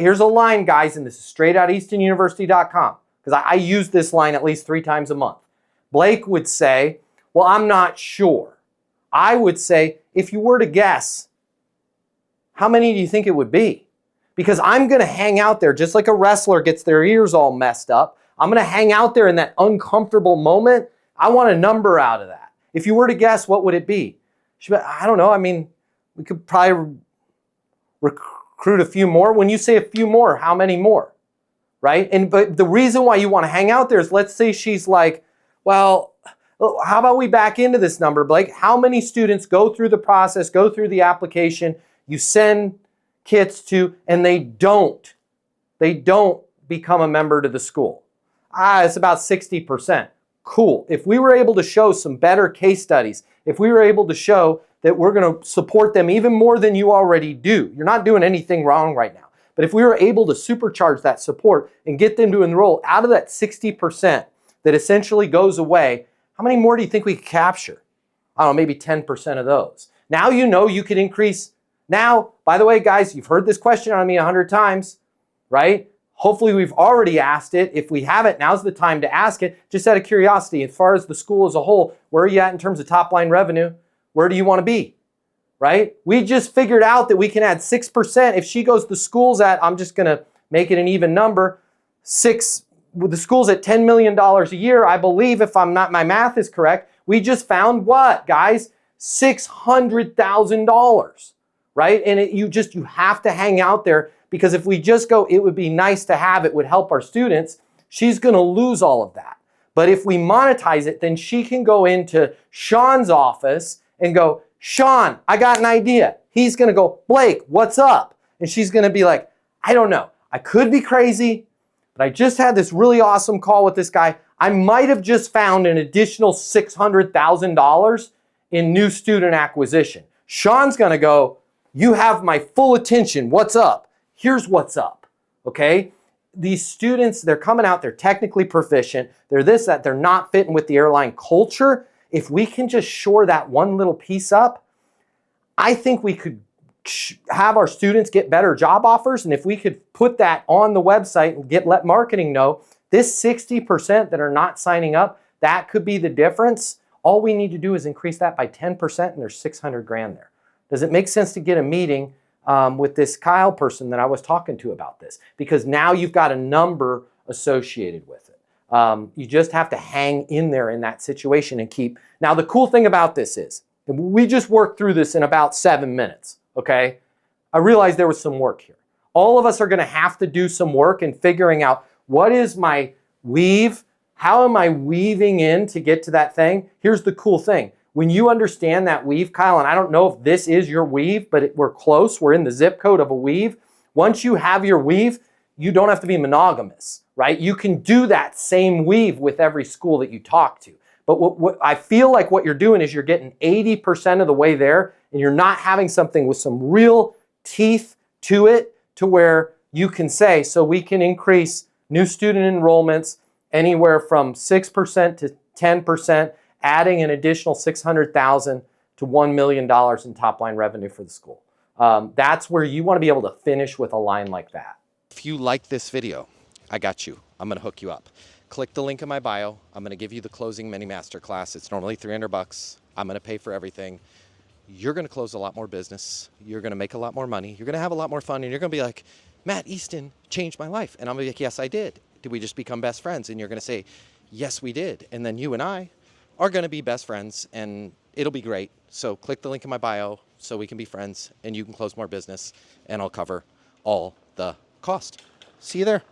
Here's a line, guys, and this is straight out of eastonuniversity.com, because I use this line at least 3 times a month. Blake would say, well, I'm not sure. I would say, if you were to guess, how many do you think it would be? Because I'm going to hang out there just like a wrestler gets their ears all messed up. I'm going to hang out there in that uncomfortable moment. I want a number out of that. If you were to guess, what would it be? I don't know. I mean, we could probably recruit a few more. When you say a few more, how many more? Right? But the reason why you want to hang out there is, let's say she's like, well, how about we back into this number, Blake? How many students go through the process, go through the application, you send kits to, and they don't become a member to the school? It's about 60%. Cool. If we were able to show some better case studies, if we were able to show that we're going to support them even more than you already do, you're not doing anything wrong right now. But if we were able to supercharge that support and get them to enroll out of that 60% that essentially goes away, how many more do you think we could capture? I don't know, maybe 10% of those. Now you know you could increase. Now, by the way, guys, you've heard this question on me 100 times, right? Hopefully we've already asked it. If we haven't, now's the time to ask it. Just out of curiosity, as far as the school as a whole, where are you at in terms of top line revenue? Where do you want to be, right? We just figured out that we can add 6%. If she goes, the school's at, I'm just going to make it an even number, the school's at $10 million a year, I believe, if my math is correct. We just found what, guys? $600,000, right? And you have to hang out there, because if we just go, it would be nice to have, it would help our students, she's going to lose all of that. But if we monetize it, then she can go into Sean's office and go, Sean, I got an idea. He's going to go, Blake, what's up? And she's going to be like, I don't know. I could be crazy, but I just had this really awesome call with this guy. I might have just found an additional $600,000 in new student acquisition. Sean's going to go, you have my full attention. What's up? Here's what's up, okay? These students, they're coming out, they're technically proficient, they're this, that, they're not fitting with the airline culture. If we can just shore that one little piece up, I think we could have our students get better job offers. And if we could put that on the website and let marketing know, this 60% that are not signing up, that could be the difference. All we need to do is increase that by 10% and there's 600 grand there. Does it make sense to get a meeting with this Kyle person that I was talking to about this? Because now you've got a number associated with it. You just have to hang in there in that situation and keep. Now, the cool thing about this is, we just worked through this in about 7 minutes, okay? I realized there was some work here. All of us are going to have to do some work in figuring out, what is my weave? How am I weaving in to get to that thing? Here's the cool thing. When you understand that weave, Kyle, and I don't know if this is your weave, but we're close. We're in the zip code of a weave. Once you have your weave, you don't have to be monogamous, right? You can do that same weave with every school that you talk to. But what I feel like what you're doing is you're getting 80% of the way there, and you're not having something with some real teeth to it, to where you can say, so we can increase new student enrollments anywhere from 6% to 10%, adding an additional $600,000 to $1 million in top line revenue for the school. That's where you want to be able to finish with a line like that. If you like this video, I got you. I'm going to hook you up. Click the link in my bio. I'm going to give you the closing mini masterclass. It's normally $300. I'm going to pay for everything. You're going to close a lot more business. You're going to make a lot more money. You're going to have a lot more fun. And you're going to be like, Matt Easton changed my life. And I'm going to be like, yes, I did. Did we just become best friends? And you're going to say, yes, we did. And then you and I are going to be best friends, and it'll be great. So click the link in my bio so we can be friends and you can close more business, and I'll cover all the cost. See you there.